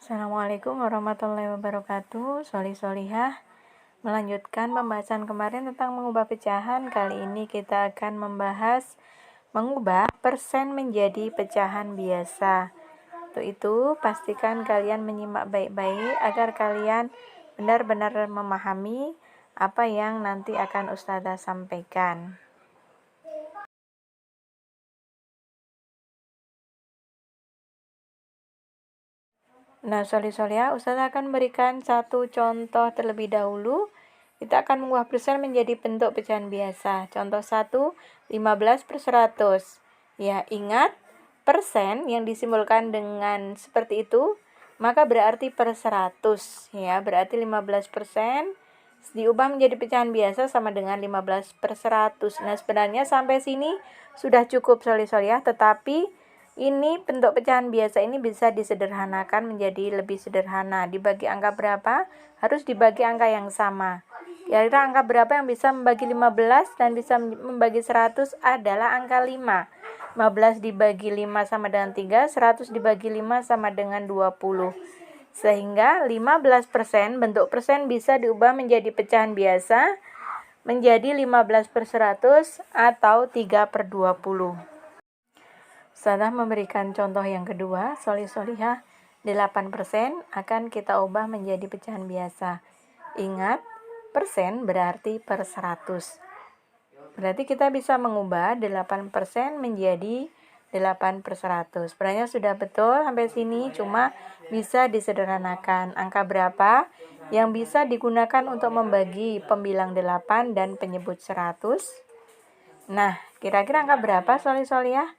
Assalamualaikum warahmatullahi wabarakatuh. Solihah. Melanjutkan pembahasan kemarin tentang mengubah pecahan. Kali ini kita akan membahas mengubah persen menjadi pecahan biasa. Untuk itu, pastikan kalian menyimak baik-baik agar kalian benar-benar memahami apa yang nanti akan Ustazah sampaikan. Nah, solihah, Ustazah akan berikan satu contoh terlebih dahulu. Kita akan mengubah persen menjadi bentuk pecahan biasa. Contoh 1, 15/100. Ya, ingat persen yang disimbolkan dengan seperti itu, maka berarti per 100. Ya, berarti 15% diubah menjadi pecahan biasa sama dengan 15/100. Nah, sebenarnya sampai sini sudah cukup solihah, tetapi ini bentuk pecahan biasa ini bisa disederhanakan menjadi lebih sederhana. Dibagi angka berapa? Harus dibagi angka yang sama. Kira-kira angka berapa yang bisa membagi 15 dan bisa membagi 100 adalah angka 5. 15 dibagi 5 sama dengan 3, 100 dibagi 5 sama dengan 20. Sehingga 15% bentuk persen bisa diubah menjadi pecahan biasa menjadi 15/100 atau 3/20. Ustazah memberikan contoh yang kedua, solihah, 8% akan kita ubah menjadi pecahan biasa. Ingat, persen berarti per 100. Berarti kita bisa mengubah 8% menjadi 8/100. Sebenarnya sudah betul sampai sini, cuma bisa disederhanakan. Angka berapa yang bisa digunakan untuk membagi pembilang 8 dan penyebut 100? Nah, kira-kira angka berapa solihah?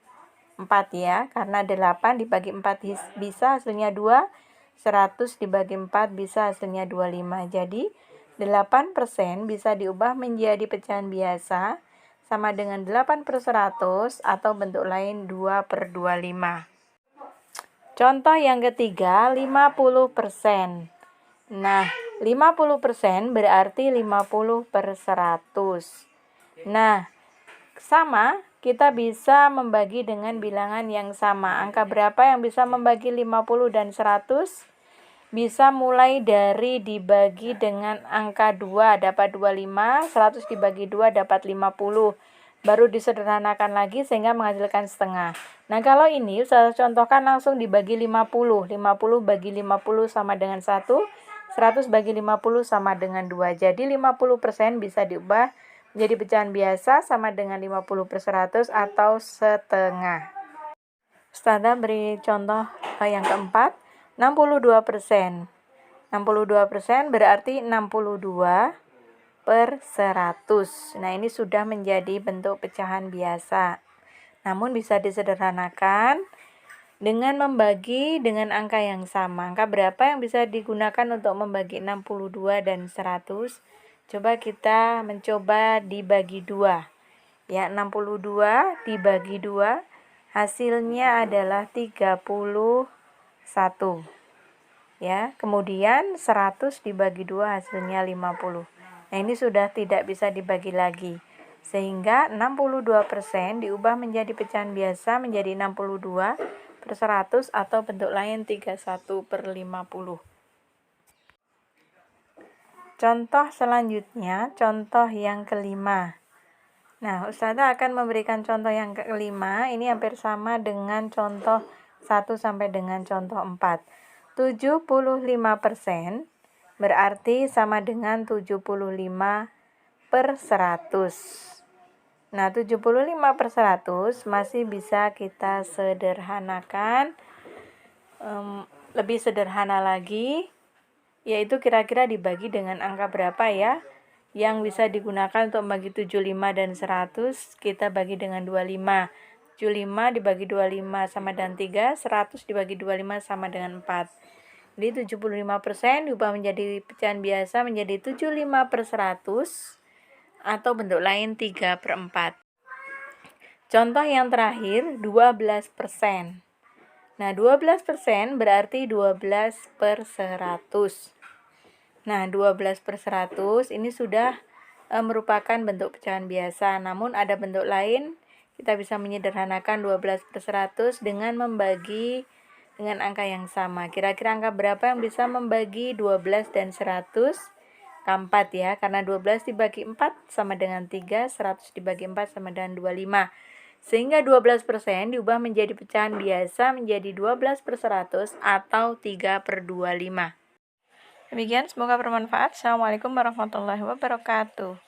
4 ya, karena 8 dibagi 4 bisa hasilnya 2, 100 dibagi 4 bisa hasilnya 25. Jadi 8% bisa diubah menjadi pecahan biasa sama dengan 8/100 atau bentuk lain 2/25. Contoh yang ketiga, 50%. Nah, 50% berarti 50/100. Nah, sama, kita bisa membagi dengan bilangan yang sama. Angka berapa yang bisa membagi 50 dan 100? Bisa mulai dari dibagi dengan angka 2 dapat 25, 100 dibagi 2 dapat 50. Baru disederhanakan lagi sehingga menghasilkan setengah. Nah, kalau ini saya contohkan langsung dibagi 50. 50 bagi 50 sama dengan 1, 100 bagi 50 sama dengan 2. Jadi 50% bisa diubah jadi pecahan biasa sama dengan 50/100 atau setengah. Ustazah beri contoh yang keempat, 62%. 62% berarti 62/100. Nah, ini sudah menjadi bentuk pecahan biasa. Namun bisa disederhanakan dengan membagi dengan angka yang sama. Angka berapa yang bisa digunakan untuk membagi 62 dan 100? Coba kita mencoba dibagi 2. Ya, 62 dibagi 2 hasilnya adalah 31. Ya, kemudian 100 dibagi 2 hasilnya 50. Nah, ini sudah tidak bisa dibagi lagi. Sehingga 62% diubah menjadi pecahan biasa menjadi 62/100 atau bentuk lain 31/50. Contoh selanjutnya, contoh yang kelima. Nah, Ustazah akan memberikan contoh yang kelima. Ini hampir sama dengan contoh 1 sampai dengan contoh 4. 75% berarti sama dengan 75/100. Nah, 75/100 masih bisa kita sederhanakan. Lebih sederhana lagi, yaitu kira-kira dibagi dengan angka berapa ya? Yang bisa digunakan untuk membagi 75 dan 100, kita bagi dengan 25. 75 dibagi 25 sama dengan 3, 100 dibagi 25 sama dengan 4. Jadi 75% diubah menjadi pecahan biasa menjadi 75/100 atau bentuk lain 3/4. Contoh yang terakhir, 12%. Nah, 12% berarti 12/100. Nah, 12/100 ini sudah merupakan bentuk pecahan biasa. Namun ada bentuk lain, kita bisa menyederhanakan 12/100 dengan membagi dengan angka yang sama. Kira-kira angka berapa yang bisa membagi 12 dan 100? Angka 4 ya, karena 12 dibagi 4 sama dengan 3, 100 dibagi 4 sama dengan 25. Sehingga 12% diubah menjadi pecahan biasa menjadi 12/100 atau 3/25. Demikian, semoga bermanfaat. Assalamualaikum warahmatullahi wabarakatuh.